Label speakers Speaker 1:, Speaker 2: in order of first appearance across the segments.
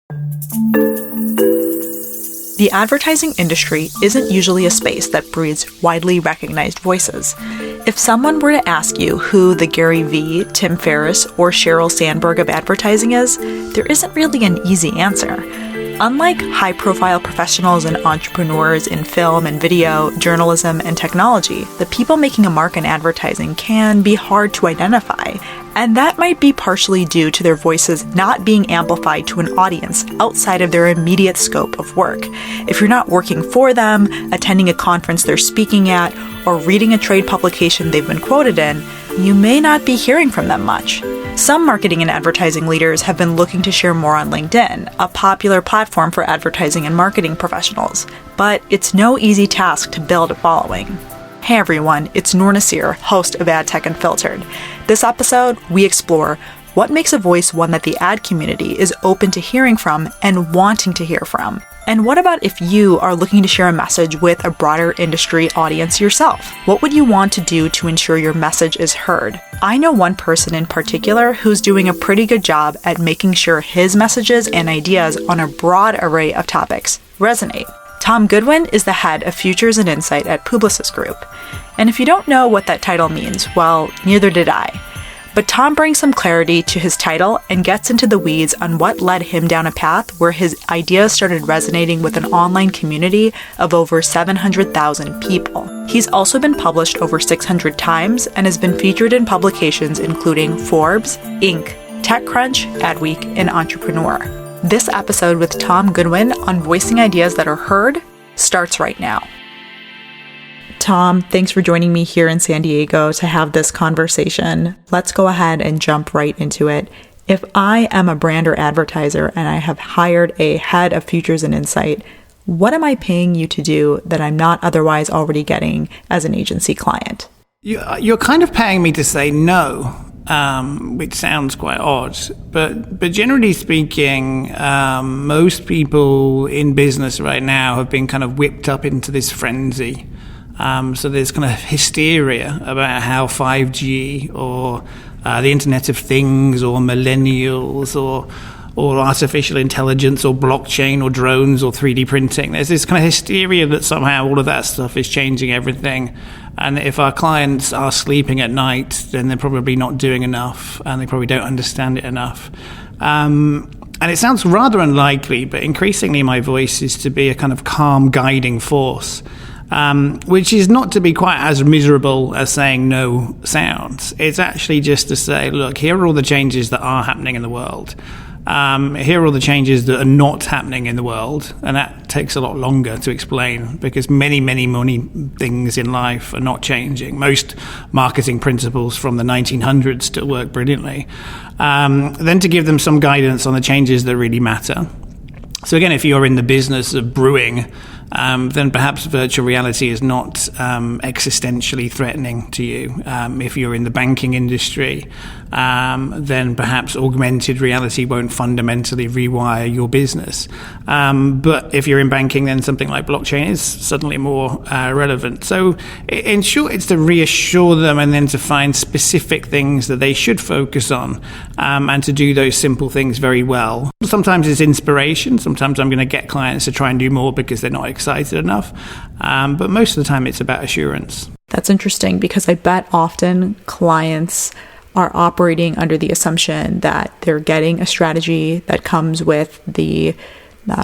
Speaker 1: The advertising industry isn't usually a space that breeds widely recognized voices. If someone were to ask you who the Gary Vee, Tim Ferriss, or Sheryl Sandberg of advertising is, there isn't really an easy answer. Unlike high-profile professionals and entrepreneurs in film and video, journalism, and technology, the people making a mark in advertising can be hard to identify, and that might be partially due to their voices not being amplified to an audience outside of their immediate scope of work. If you're not working for them, attending a conference they're speaking at, or reading a trade publication they've been quoted in, you may not be hearing from them much. Some marketing and advertising leaders have been looking to share more on LinkedIn, a popular platform for advertising and marketing professionals, but it's no easy task to build a following. Hey everyone, it's Noor Nasir, host of Ad Tech Unfiltered. This episode, we explore what makes a voice one that the ad community is open to hearing from and wanting to hear from. And what about if you are looking to share a message with a broader industry audience yourself? What would you want to do to ensure your message is heard? I know one person in particular who's doing a pretty good job at making sure his messages and ideas on a broad array of topics resonate. Tom Goodwin is the head of Futures and Insight at Publicis Group. And if you don't know what that title means, well, neither did I. But Tom brings some clarity to his title and gets into the weeds on what led him down a path where his ideas started resonating with an online community of over 700,000 people. He's also been published over 600 times and has been featured in publications including Forbes, Inc., TechCrunch, Adweek, and Entrepreneur. This episode with Tom Goodwin on voicing ideas that are heard starts right now. Tom, thanks for joining me here in San Diego to have this conversation. Let's go ahead and jump right into it. If I am a brand or advertiser and I have hired a head of Futures and Insight, what am I paying you to do that I'm not otherwise already getting as an agency client?
Speaker 2: You're kind of paying me to say no, which sounds quite odd. But generally speaking, most people in business right now have been kind of whipped up into this frenzy. So there's kind of hysteria about how 5G or the Internet of Things or millennials or artificial intelligence or blockchain or drones or 3D printing. There's this kind of hysteria that somehow all of that stuff is changing everything. And if our clients are sleeping at night, then they're probably not doing enough and they probably don't understand it enough. And it sounds rather unlikely, but increasingly my voice is to be a kind of calm guiding force. Which is not to be quite as miserable as saying no sounds. It's actually just to say, look, here are all the changes that are happening in the world. Here are all the changes that are not happening in the world. And that takes a lot longer to explain because many things in life are not changing. Most marketing principles from the 1900s still work brilliantly. Then to give them some guidance on the changes that really matter. So again, if you're in the business of brewing, then perhaps virtual reality is not existentially threatening to you. If you're in the banking industry, then perhaps augmented reality won't fundamentally rewire your business. But if you're in banking, then something like blockchain is suddenly more relevant. So in short, it's to reassure them and then to find specific things that they should focus on and to do those simple things very well. Sometimes it's inspiration. Sometimes I'm going to get clients to try and do more because they're not excited enough. But most of the time it's about assurance.
Speaker 1: That's interesting because I bet often clients are operating under the assumption that they're getting a strategy that comes with the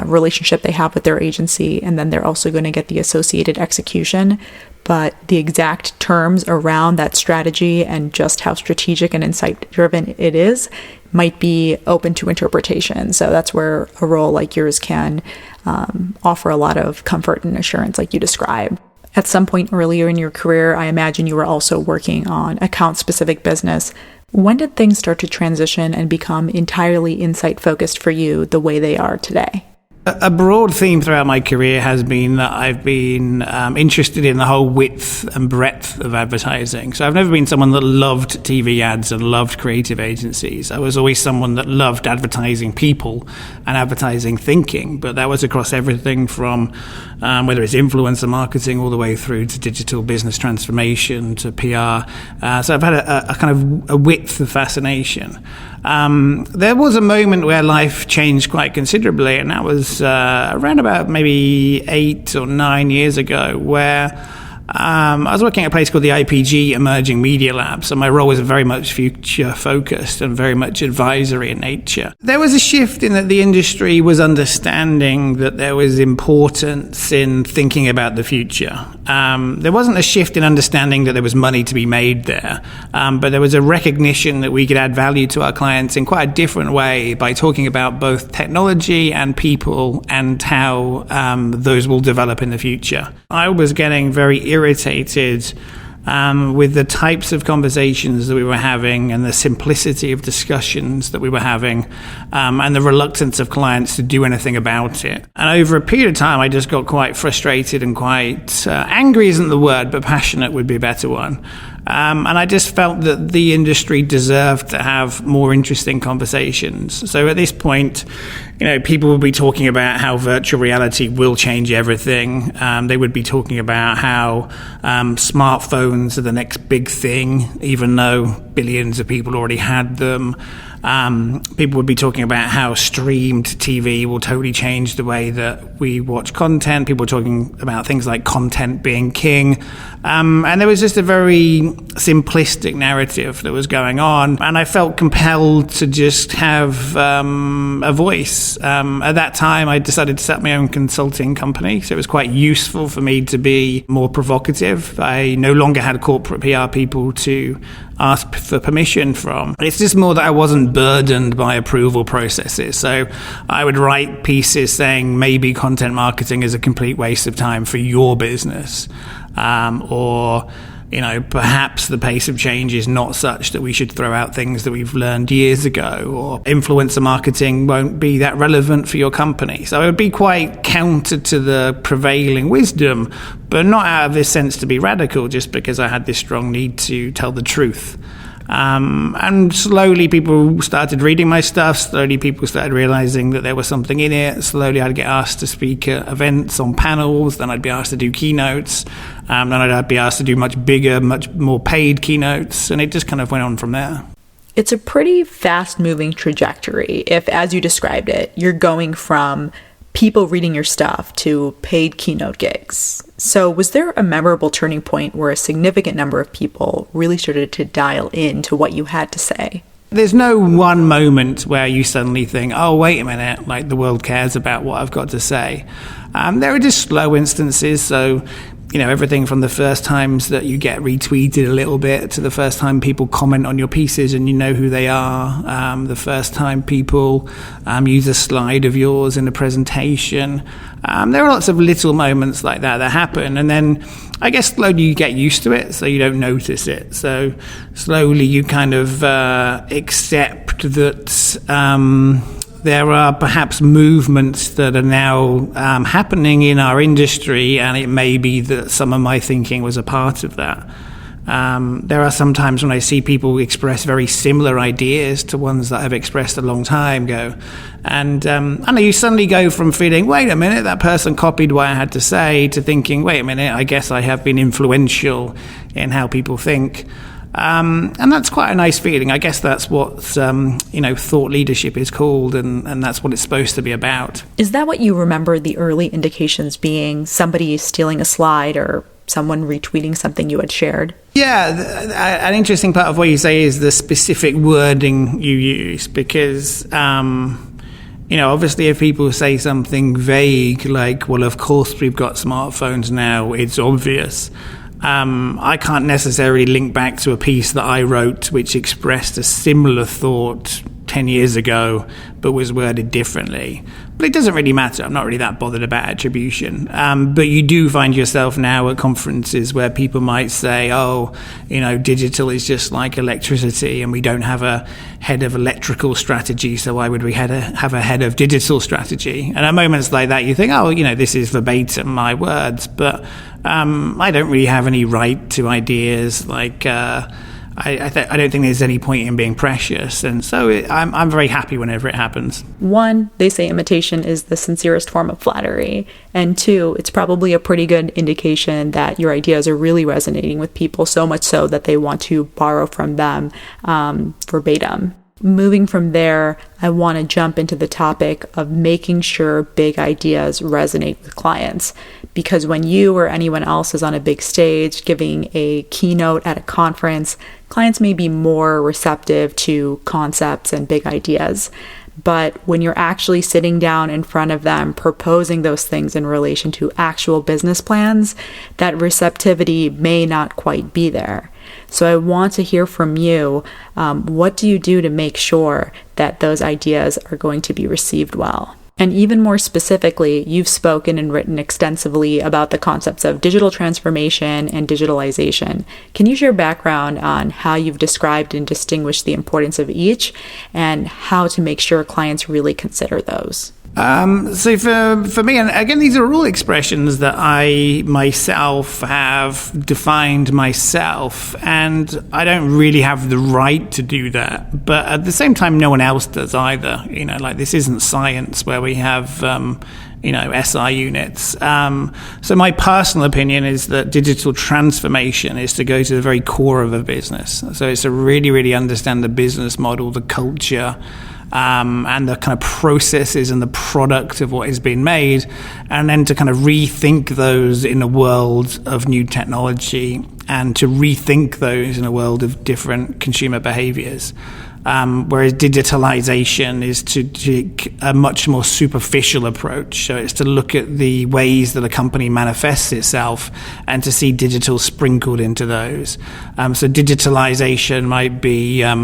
Speaker 1: relationship they have with their agency, and then they're also going to get the associated execution. But the exact terms around that strategy and just how strategic and insight-driven it is might be open to interpretation. So that's where a role like yours can offer a lot of comfort and assurance like you described. At some point earlier in your career, I imagine you were also working on account-specific business. When did things start to transition and become entirely insight-focused for you the way they are today?
Speaker 2: A broad theme throughout my career has been that I've been interested in the whole width and breadth of advertising. So I've never been someone that loved TV ads and loved creative agencies. I was always someone that loved advertising people and advertising thinking, but that was across everything from whether it's influencer marketing all the way through to digital business transformation to PR. So I've had a kind of a width of fascination. There was a moment where life changed quite considerably, and that was around about maybe 8 or 9 years ago, where I was working at a place called the IPG Emerging Media Lab, so my role was very much future-focused and very much advisory in nature. There was a shift in that the industry was understanding that there was importance in thinking about the future. There wasn't a shift in understanding that there was money to be made there, but there was a recognition that we could add value to our clients in quite a different way by talking about both technology and people and how those will develop in the future. I was getting very irritated with the types of conversations that we were having and the simplicity of discussions that we were having and the reluctance of clients to do anything about it. And over a period of time, I just got quite frustrated and quite angry isn't the word, but passionate would be a better one. And I just felt that the industry deserved to have more interesting conversations. So at this point, people would be talking about how virtual reality will change everything. They would be talking about how smartphones are the next big thing, even though billions of people already had them. People would be talking about how streamed TV will totally change the way that we watch content. People were talking about things like content being king. And there was just a very simplistic narrative that was going on. And I felt compelled to just have a voice. At that time, I decided to set my own consulting company. So it was quite useful for me to be more provocative. I no longer had corporate PR people to ask for permission from. It's just more that I wasn't burdened by approval processes. So I would write pieces saying maybe content marketing is a complete waste of time for your business. Or perhaps the pace of change is not such that we should throw out things that we've learned years ago, or influencer marketing won't be that relevant for your company. So it would be quite counter to the prevailing wisdom, but not out of this sense to be radical, just because I had this strong need to tell the truth. And slowly people started reading my stuff. Slowly people started realizing that there was something in it. Slowly I'd get asked to speak at events on panels. Then I'd be asked to do keynotes. Then I'd be asked to do much bigger, much more paid keynotes. And it just kind of went on from there.
Speaker 1: It's a pretty fast-moving trajectory if, as you described it, you're going from people reading your stuff to paid keynote gigs. So was there a memorable turning point where a significant number of people really started to dial into what you had to say?
Speaker 2: There's no one moment where you suddenly think, oh, wait a minute, like the world cares about what I've got to say. There are just slow instances. So, everything from the first times that you get retweeted a little bit to the first time people comment on your pieces and you know who they are, the first time people use a slide of yours in a presentation. There are lots of little moments like that happen, and then I guess slowly you get used to it, so you don't notice it. So slowly you kind of accept that there are perhaps movements that are now happening in our industry, and it may be that some of my thinking was a part of that. There are some times when I see people express very similar ideas to ones that I've expressed a long time ago. And I know you suddenly go from feeling, wait a minute, that person copied what I had to say, to thinking, wait a minute, I guess I have been influential in how people think. And that's quite a nice feeling. I guess that's what, thought leadership is called, and that's what it's supposed to be about.
Speaker 1: Is that what you remember the early indications being? Somebody stealing a slide or someone retweeting something you had shared?
Speaker 2: Yeah, an interesting part of what you say is the specific wording you use, because obviously if people say something vague like, well, of course we've got smartphones now, it's obvious. I can't necessarily link back to a piece that I wrote which expressed a similar thought 10 years ago, but was worded differently. But it doesn't really matter. I'm not really that bothered about attribution. But you do find yourself now at conferences where people might say, digital is just like electricity, and we don't have a head of electrical strategy, so why would we have a head of digital strategy? And at moments like that, you think, this is verbatim my words, but I don't really have any right to ideas. I don't think there's any point in being precious, and so I'm very happy whenever it happens.
Speaker 1: One, they say imitation is the sincerest form of flattery, and two, it's probably a pretty good indication that your ideas are really resonating with people, so much so that they want to borrow from them verbatim. Moving from there, I want to jump into the topic of making sure big ideas resonate with clients. Because when you or anyone else is on a big stage giving a keynote at a conference, clients may be more receptive to concepts and big ideas. But when you're actually sitting down in front of them, proposing those things in relation to actual business plans, that receptivity may not quite be there. So I want to hear from you. What do you do to make sure that those ideas are going to be received well? And even more specifically, you've spoken and written extensively about the concepts of digital transformation and digitalization. Can you share background on how you've described and distinguished the importance of each and how to make sure clients really consider those?
Speaker 2: So for me, and again, these are all expressions that I myself have defined myself, and I don't really have the right to do that. But at the same time, no one else does either. This isn't science where we have, SI units. So my personal opinion is that digital transformation is to go to the very core of a business. So it's to really, really understand the business model, the culture, and the kind of processes and the product of what is being made, and then to kind of rethink those in a world of new technology and to rethink those in a world of different consumer behaviors. Whereas digitalization is to take a much more superficial approach. So it's to look at the ways that a company manifests itself and to see digital sprinkled into those. So digitalization might be a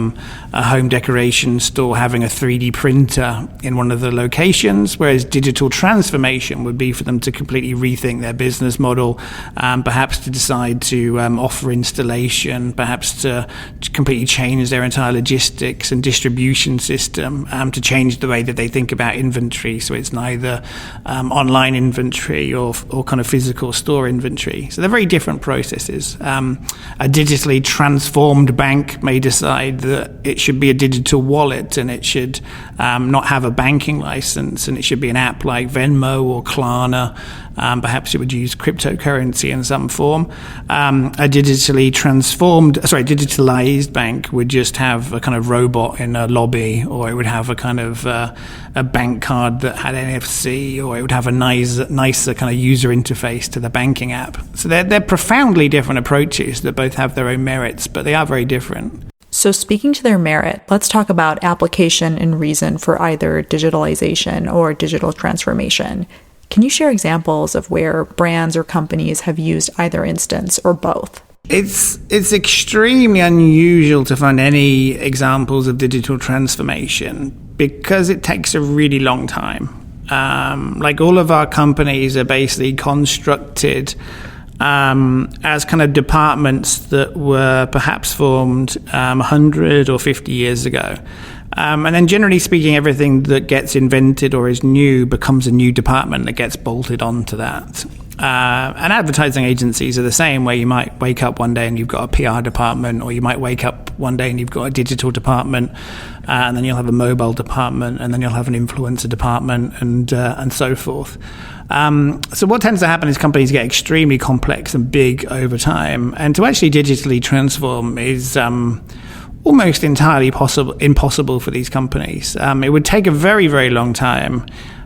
Speaker 2: home decoration store having a 3D printer in one of the locations, whereas digital transformation would be for them to completely rethink their business model, perhaps to decide to offer installation, perhaps to completely change their entire logistics and distribution system, to change the way that they think about inventory, so it's neither online inventory or kind of physical store inventory. So they're very different processes. A digitally transformed bank may decide that it should be a digital wallet and it should not have a banking license, and it should be an app like Venmo or Klarna. Perhaps it would use cryptocurrency in some form. A digitalized bank would just have a kind of robot in a lobby, or it would have a kind of a bank card that had NFC, or it would have a nicer kind of user interface to the banking app. So they're profoundly different approaches that both have their own merits, but they are very different.
Speaker 1: So speaking to their merit, let's talk about application and reason for either digitalization or digital transformation. Can you share examples of where brands or companies have used either instance or both?
Speaker 2: It's extremely unusual to find any examples of digital transformation because it takes a really long time. All of our companies are basically constructed as kind of departments that were perhaps formed 100 or 50 years ago. And then generally speaking, everything that gets invented or is new becomes a new department that gets bolted onto that. And advertising agencies are the same, where you might wake up one day and you've got a PR department, or you might wake up one day and you've got a digital department, and then you'll have a mobile department, and then you'll have an influencer department, and so forth. So what tends to happen is companies get extremely complex and big over time, and to actually digitally transform is almost entirely impossible for these companies. It would take a very, very long time.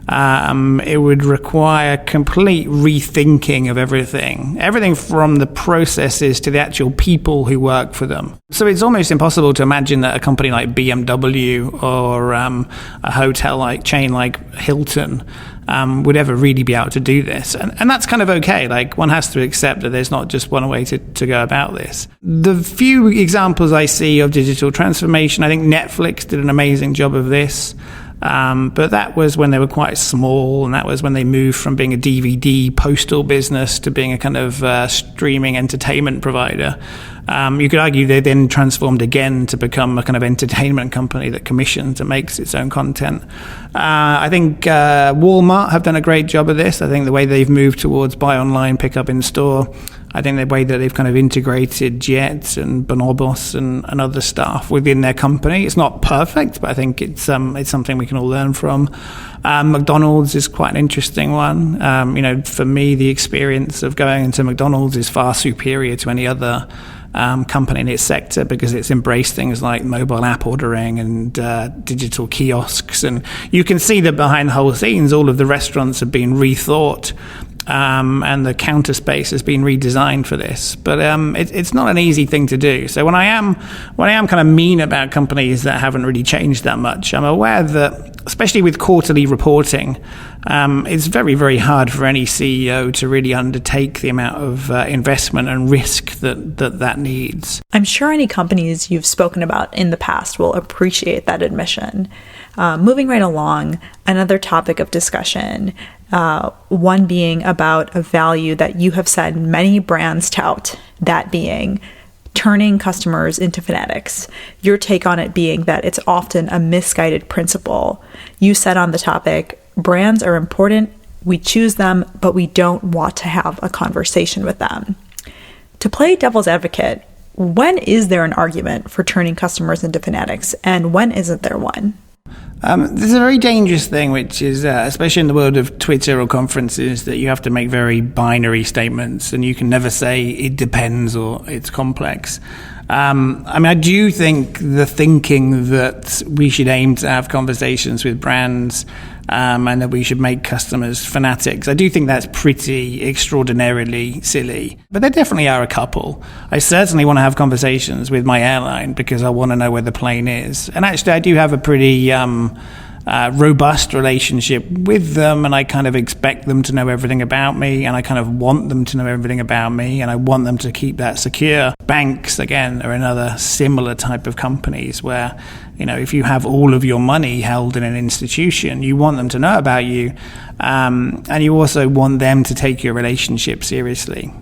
Speaker 2: it would require complete rethinking of everything from the processes to the actual people who work for them. So it's almost impossible to imagine that a company like BMW or a hotel like chain like Hilton would ever really be able to do this. And that's kind of okay. Like, one has to accept that there's not just one way to go about this. The few examples I see of digital transformation, I think Netflix did an amazing job of this. But that was when they were quite small, and that was when they moved from being a DVD postal business to being a kind of streaming entertainment provider. You could argue they then transformed again to become a kind of entertainment company that commissions and makes its own content. I think Walmart have done a great job of this. I think the way they've moved towards buy online, pick up in store, I think the way that they've kind of integrated Jet and Bonobos and other stuff within their company. It's not perfect, but I think it's something we can all learn from. McDonald's is quite an interesting one. For me, the experience of going into McDonald's is far superior to any other company in its sector, because it's embraced things like mobile app ordering and digital kiosks. And you can see that behind the whole scenes, all of the restaurants have been rethought. And the counter space has been redesigned for this, but it's not an easy thing to do. So when I am kind of mean about companies that haven't really changed that much, I'm aware that, especially with quarterly reporting, it's very, very hard for any CEO to really undertake the amount of investment and risk that needs.
Speaker 1: I'm sure any companies you've spoken about in the past will appreciate that admission. Moving right along, another topic of discussion, one being about a value that you have said many brands tout, that being turning customers into fanatics. Your take on it being that it's often a misguided principle. You said on the topic, brands are important, we choose them, but we don't want to have a conversation with them. To play devil's advocate, when is there an argument for turning customers into fanatics, and when isn't there one?
Speaker 2: There's a very dangerous thing, which is, especially in the world of Twitter or conferences, that you have to make very binary statements, and you can never say it depends or it's complex. I do think the thinking that we should aim to have conversations with brands and that we should make customers fanatics, I do think that's pretty extraordinarily silly. But there definitely are a couple. I certainly want to have conversations with my airline because I want to know where the plane is. And actually, I do have a pretty robust relationship with them, and I kind of expect them to know everything about me, and I kind of want them to know everything about me, and I want them to keep that secure. Banks, again, are another similar type of companies where, if you have all of your money held in an institution, you want them to know about you, and you also want them to take your relationship seriously.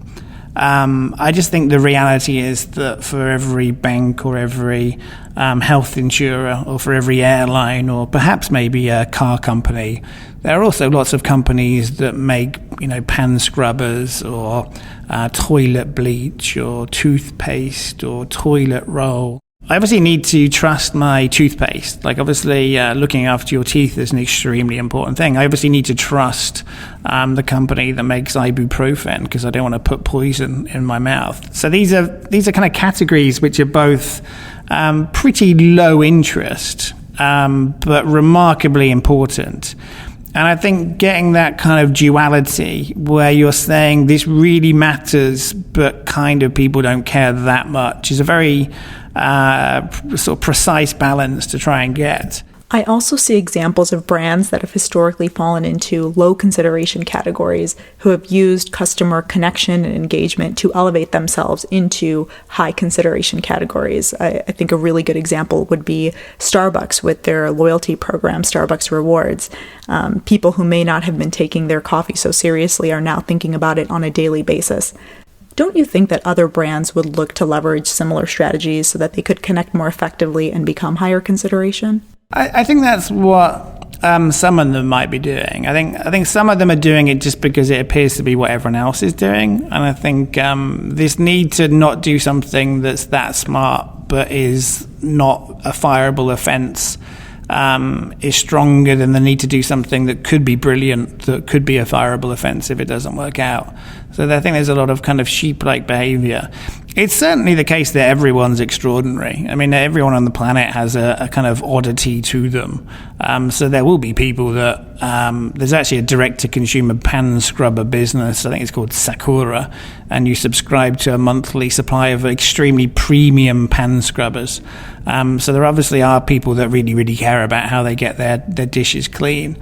Speaker 2: I just think the reality is that for every bank or every health insurer or for every airline or perhaps maybe a car company, there are also lots of companies that make, pan scrubbers or toilet bleach or toothpaste or toilet roll. I obviously need to trust my toothpaste. Obviously, looking after your teeth is an extremely important thing. I obviously need to trust the company that makes ibuprofen because I don't want to put poison in my mouth. So these are kind of categories which are both pretty low interest, but remarkably important. And I think getting that kind of duality where you're saying this really matters, but kind of people don't care that much is a very sort of precise balance to try and get.
Speaker 1: I also see examples of brands that have historically fallen into low consideration categories who have used customer connection and engagement to elevate themselves into high consideration categories. I think a really good example would be Starbucks with their loyalty program, Starbucks Rewards. People who may not have been taking their coffee so seriously are now thinking about it on a daily basis. Don't you think that other brands would look to leverage similar strategies so that they could connect more effectively and become higher consideration?
Speaker 2: I think that's what some of them might be doing. I think some of them are doing it just because it appears to be what everyone else is doing. And I think this need to not do something that's that smart but is not a fireable offence is stronger than the need to do something that could be brilliant, that could be a fireable offence if it doesn't work out. So I think there's a lot of kind of sheep-like behaviour. It's certainly the case that everyone's extraordinary. I mean, everyone on the planet has a kind of oddity to them. So there will be people that... there's actually a direct-to-consumer pan scrubber business. I think it's called Sakura. And you subscribe to a monthly supply of extremely premium pan scrubbers. So there obviously are people that really, really care about how they get their dishes clean.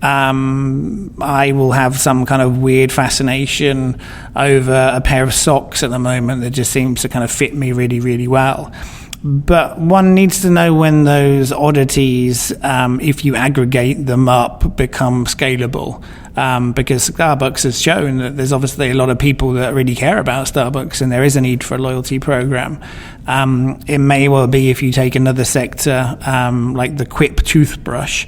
Speaker 2: I will have some kind of weird fascination over a pair of socks at the moment that just seems to kind of fit me really, really well. But one needs to know when those oddities, if you aggregate them up, become scalable. Because Starbucks has shown that there's obviously a lot of people that really care about Starbucks, and there is a need for a loyalty program. It may well be, if you take another sector, like the Quip toothbrush,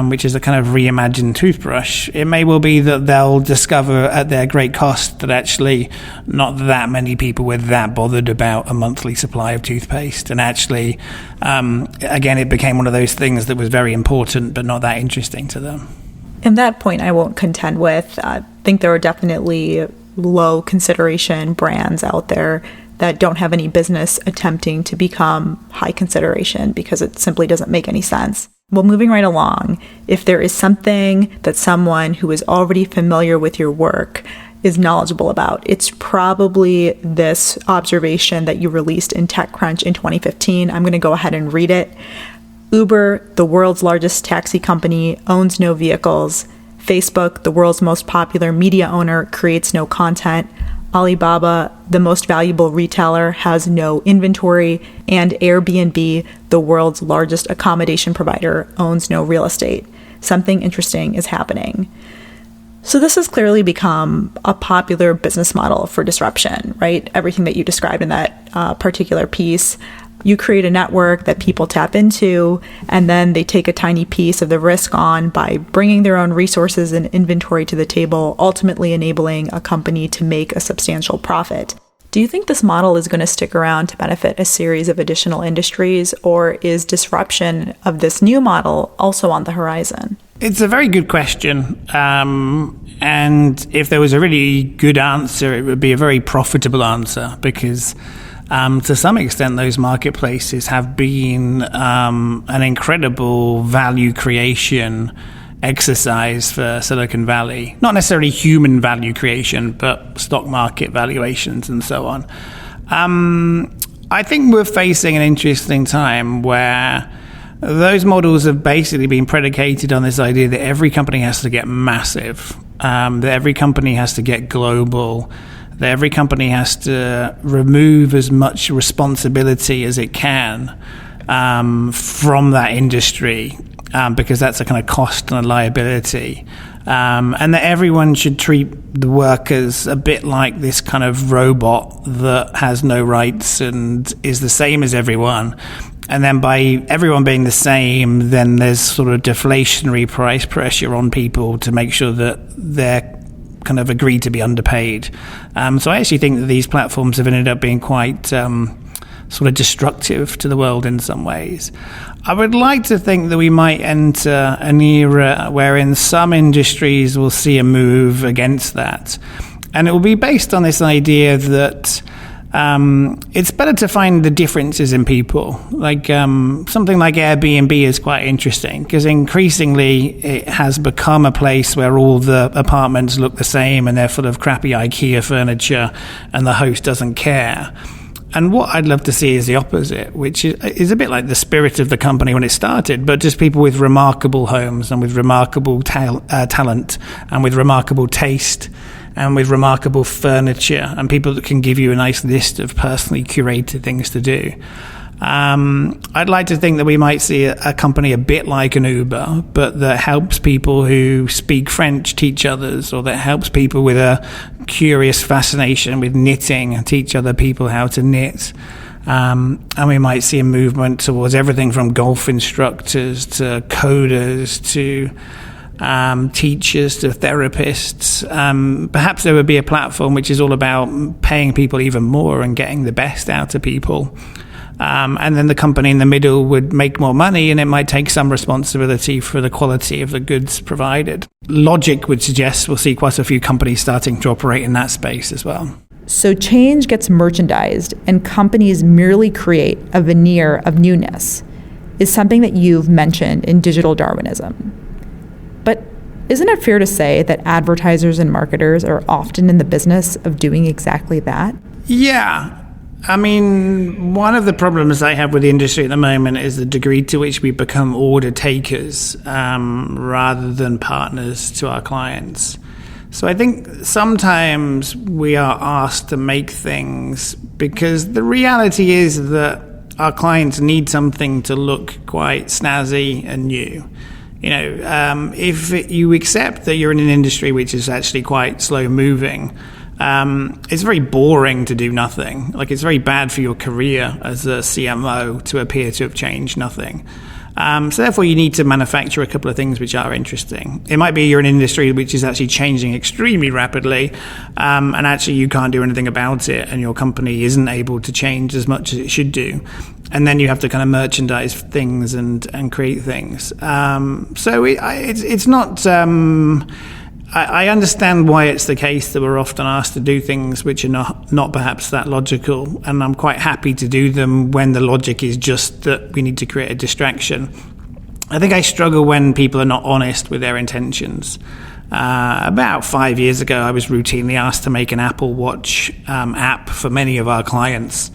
Speaker 2: which is a kind of reimagined toothbrush, it may well be that they'll discover at their great cost that actually not that many people were that bothered about a monthly supply of toothpaste. And actually, again, it became one of those things that was very important but not that interesting to them.
Speaker 1: And that point I won't contend with. I think there are definitely low consideration brands out there that don't have any business attempting to become high consideration because it simply doesn't make any sense. Well, moving right along, if there is something that someone who is already familiar with your work is knowledgeable about, it's probably this observation that you released in TechCrunch in 2015. I'm going to go ahead and read it. Uber, the world's largest taxi company, owns no vehicles. Facebook, the world's most popular media owner, creates no content. Alibaba, the most valuable retailer, has no inventory. And Airbnb, the world's largest accommodation provider, owns no real estate. Something interesting is happening. So this has clearly become a popular business model for disruption, right? Everything that you described in that particular piece. You create a network that people tap into, and then they take a tiny piece of the risk on by bringing their own resources and inventory to the table, ultimately enabling a company to make a substantial profit. Do you think this model is going to stick around to benefit a series of additional industries, or is disruption of this new model also on the horizon?
Speaker 2: It's a very good question. And if there was a really good answer, it would be a very profitable answer, because to some extent, those marketplaces have been an incredible value creation exercise for Silicon Valley. Not necessarily human value creation, but stock market valuations and so on. I think we're facing an interesting time where those models have basically been predicated on this idea that every company has to get massive, that every company has to get global, that every company has to remove as much responsibility as it can from that industry, because that's a kind of cost and a liability. And that everyone should treat the workers a bit like this kind of robot that has no rights and is the same as everyone. And then by everyone being the same, then there's sort of deflationary price pressure on people to make sure that they're kind of agreed to be underpaid. So I actually think that these platforms have ended up being quite sort of destructive to the world in some ways. I would like to think that we might enter an era wherein some industries will see a move against that. And it will be based on this idea that it's better to find the differences in people. Like something like Airbnb is quite interesting because increasingly it has become a place where all the apartments look the same and they're full of crappy IKEA furniture and the host doesn't care. And what I'd love to see is the opposite, which is a bit like the spirit of the company when it started, but just people with remarkable homes and with remarkable talent and with remarkable taste and with remarkable furniture and people that can give you a nice list of personally curated things to do. I'd like to think that we might see a company a bit like an Uber, but that helps people who speak French teach others, or that helps people with a curious fascination with knitting and teach other people how to knit. And we might see a movement towards everything from golf instructors to coders to teachers to therapists. Perhaps there would be a platform which is all about paying people even more and getting the best out of people. And then the company in the middle would make more money, and it might take some responsibility for the quality of the goods provided. Logic would suggest we'll see quite a few companies starting to operate in that space as well.
Speaker 1: So change gets merchandised and companies merely create a veneer of newness is something that you've mentioned in Digital Darwinism. But isn't it fair to say that advertisers and marketers are often in the business of doing exactly that?
Speaker 2: Yeah. I mean, one of the problems I have with the industry at the moment is the degree to which we become order takers rather than partners to our clients. So I think sometimes we are asked to make things because the reality is that our clients need something to look quite snazzy and new. You know, if you accept that you're in an industry which is actually quite slow moving, it's very boring to do nothing. Like, it's very bad for your career as a CMO to appear to have changed nothing. So therefore, you need to manufacture a couple of things which are interesting. It might be you're in an industry which is actually changing extremely rapidly, and actually you can't do anything about it, and your company isn't able to change as much as it should do. And then you have to kind of merchandise things and create things. So it's not... I understand why it's the case that we're often asked to do things which are not perhaps that logical, and I'm quite happy to do them when the logic is just that we need to create a distraction. I think I struggle when people are not honest with their intentions. About 5 years ago, I was routinely asked to make an Apple Watch app for many of our clients.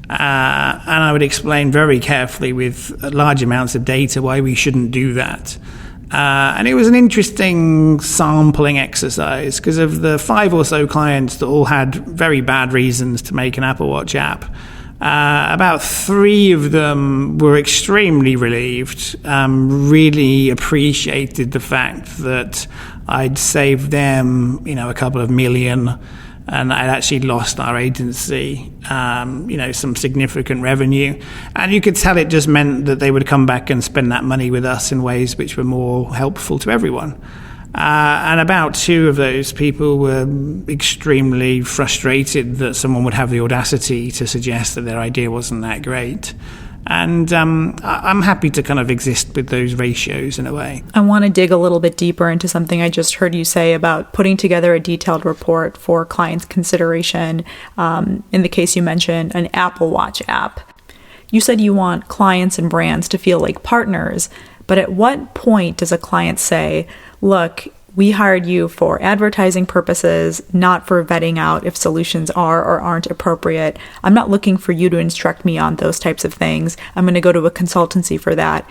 Speaker 2: And I would explain very carefully with large amounts of data why we shouldn't do that. And it was an interesting sampling exercise because of the 5 or so clients that all had very bad reasons to make an Apple Watch app. About 3 of them were extremely relieved, really appreciated the fact that I'd saved them, a couple of million, and I'd actually lost our agency, some significant revenue. And you could tell it just meant that they would come back and spend that money with us in ways which were more helpful to everyone. And about 2 of those people were extremely frustrated that someone would have the audacity to suggest that their idea wasn't that great. And I'm happy to kind of exist with those ratios in a way.
Speaker 1: I want to dig a little bit deeper into something I just heard you say about putting together a detailed report for clients' consideration. In the case you mentioned, an Apple Watch app. You said you want clients and brands to feel like partners, but at what point does a client say, look, we hired you for advertising purposes, not for vetting out if solutions are or aren't appropriate. I'm not looking for you to instruct me on those types of things. I'm going to go to a consultancy for that.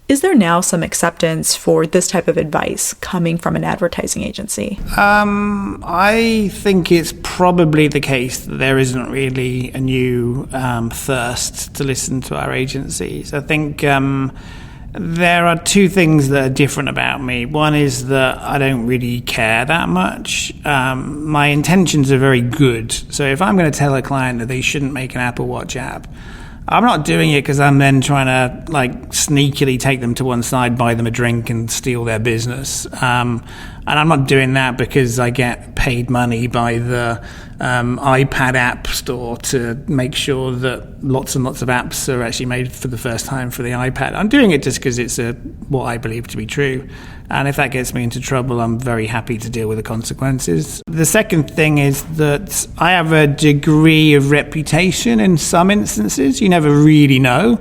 Speaker 1: Is there now some acceptance for this type of advice coming from an advertising agency?
Speaker 2: I think it's probably the case that there isn't really a new thirst to listen to our agencies. I think there are 2 things that are different about me. One is that I don't really care that much. My intentions are very good. So if I'm going to tell a client that they shouldn't make an Apple Watch app, I'm not doing it because I'm then trying to sneakily take them to one side, buy them a drink and steal their business. And I'm not doing that because I get paid money by the iPad app store to make sure that lots and lots of apps are actually made for the first time for the iPad. I'm doing it just because it's what I believe to be true. And if that gets me into trouble, I'm very happy to deal with the consequences. The second thing is that I have a degree of reputation in some instances. You never really know.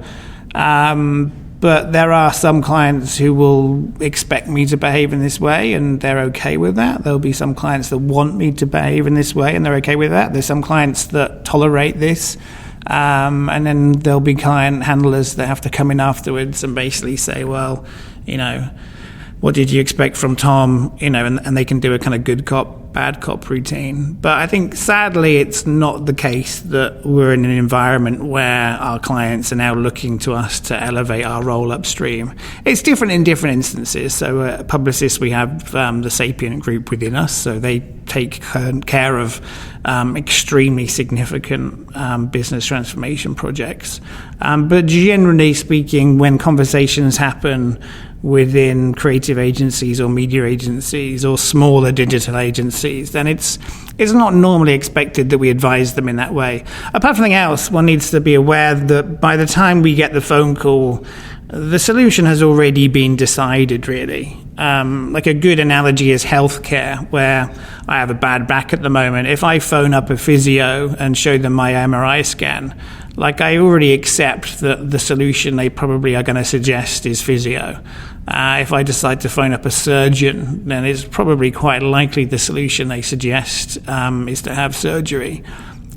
Speaker 2: But there are some clients who will expect me to behave in this way, and they're okay with that. There'll be some clients that want me to behave in this way, and they're okay with that. There's some clients that tolerate this. And then there'll be client handlers that have to come in afterwards and basically say, well, what did you expect from Tom? And they can do a kind of good cop, bad cop routine. But I think sadly it's not the case that we're in an environment where our clients are now looking to us to elevate our role upstream. It's different in different instances. So Publicis, we have the Sapient group within us. So they take care of extremely significant business transformation projects. But generally speaking, when conversations happen within creative agencies or media agencies or smaller digital agencies, then it's not normally expected that we advise them in that way. Apart from anything else, one needs to be aware that by the time we get the phone call, the solution has already been decided, really. like a good analogy is healthcare, where I have a bad back at the moment. If I phone up a physio and show them my MRI scan, like I already accept that the solution they probably are going to suggest is physio. If I decide to phone up a surgeon, then it's probably quite likely the solution they suggest is to have surgery.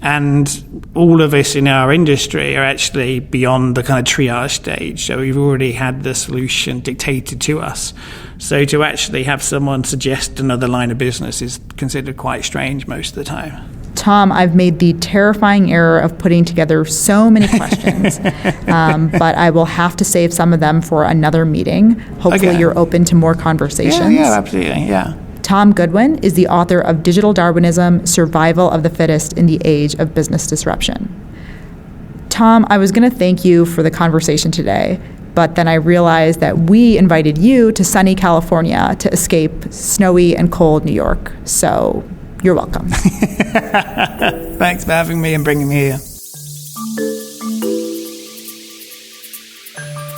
Speaker 2: And all of us in our industry are actually beyond the kind of triage stage. So we've already had the solution dictated to us. So to actually have someone suggest another line of business is considered quite strange most of the time.
Speaker 3: Tom, I've made the terrifying error of putting together so many questions, but I will have to save some of them for another meeting. Hopefully you're open to more conversations.
Speaker 2: Yeah, absolutely, yeah.
Speaker 3: Tom Goodwin is the author of Digital Darwinism, Survival of the Fittest in the Age of Business Disruption. Tom, I was going to thank you for the conversation today, but then I realized that we invited you to sunny California to escape snowy and cold New York. So you're welcome.
Speaker 2: Thanks for having me and bringing me here.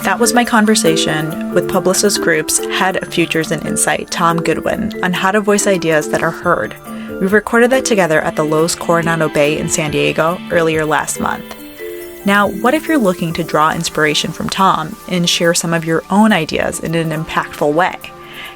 Speaker 1: That was my conversation with Publicis Group's head of Futures and Insight, Tom Goodwin, on how to voice ideas that are heard. We recorded that together at the Lowe's Coronado Bay in San Diego earlier last month. Now, what if you're looking to draw inspiration from Tom and share some of your own ideas in an impactful way?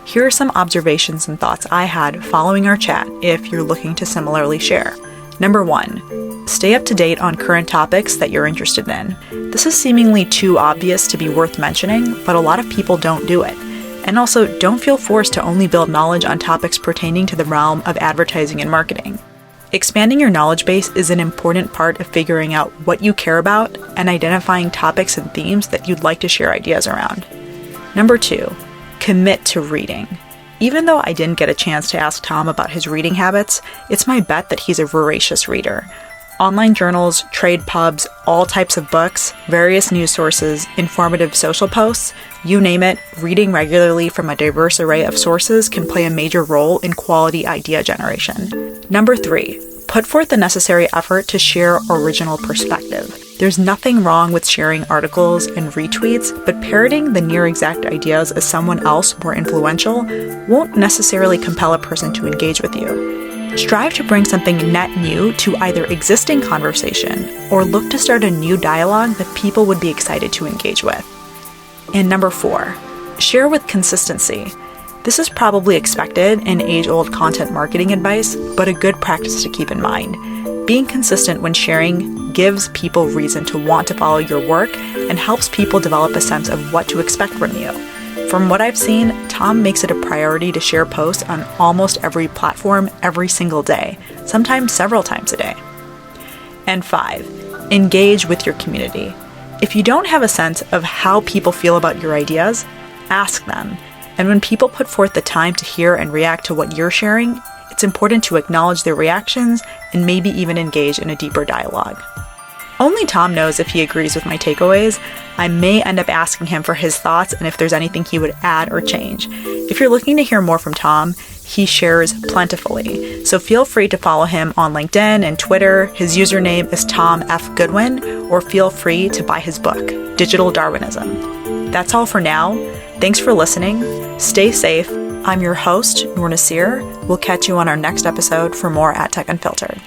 Speaker 1: Here are some observations and thoughts I had following our chat if you're looking to similarly share. Number 1, stay up to date on current topics that you're interested in. This is seemingly too obvious to be worth mentioning, but a lot of people don't do it. And also, don't feel forced to only build knowledge on topics pertaining to the realm of advertising and marketing. Expanding your knowledge base is an important part of figuring out what you care about and identifying topics and themes that you'd like to share ideas around. Number 2, commit to reading. Even though I didn't get a chance to ask Tom about his reading habits, it's my bet that he's a voracious reader. Online journals, trade pubs, all types of books, various news sources, informative social posts, you name it, reading regularly from a diverse array of sources can play a major role in quality idea generation. Number 3, put forth the necessary effort to share original perspective. There's nothing wrong with sharing articles and retweets, but parroting the near exact ideas of someone else more influential won't necessarily compel a person to engage with you. Strive to bring something net new to either existing conversation or look to start a new dialogue that people would be excited to engage with. And number 4, share with consistency. This is probably expected in age-old content marketing advice, but a good practice to keep in mind. Being consistent when sharing gives people reason to want to follow your work and helps people develop a sense of what to expect from you. From what I've seen, Tom makes it a priority to share posts on almost every platform every single day, sometimes several times a day. And 5, engage with your community. If you don't have a sense of how people feel about your ideas, ask them. And when people put forth the time to hear and react to what you're sharing, it's important to acknowledge their reactions and maybe even engage in a deeper dialogue. Only Tom knows if he agrees with my takeaways. I may end up asking him for his thoughts and if there's anything he would add or change. If you're looking to hear more from Tom, he shares plentifully. So feel free to follow him on LinkedIn and Twitter. His username is Tom F. Goodwin, or feel free to buy his book, Digital Darwinism. That's all for now. Thanks for listening. Stay safe. I'm your host, Noor Nasir. We'll catch you on our next episode for more at Tech Unfiltered.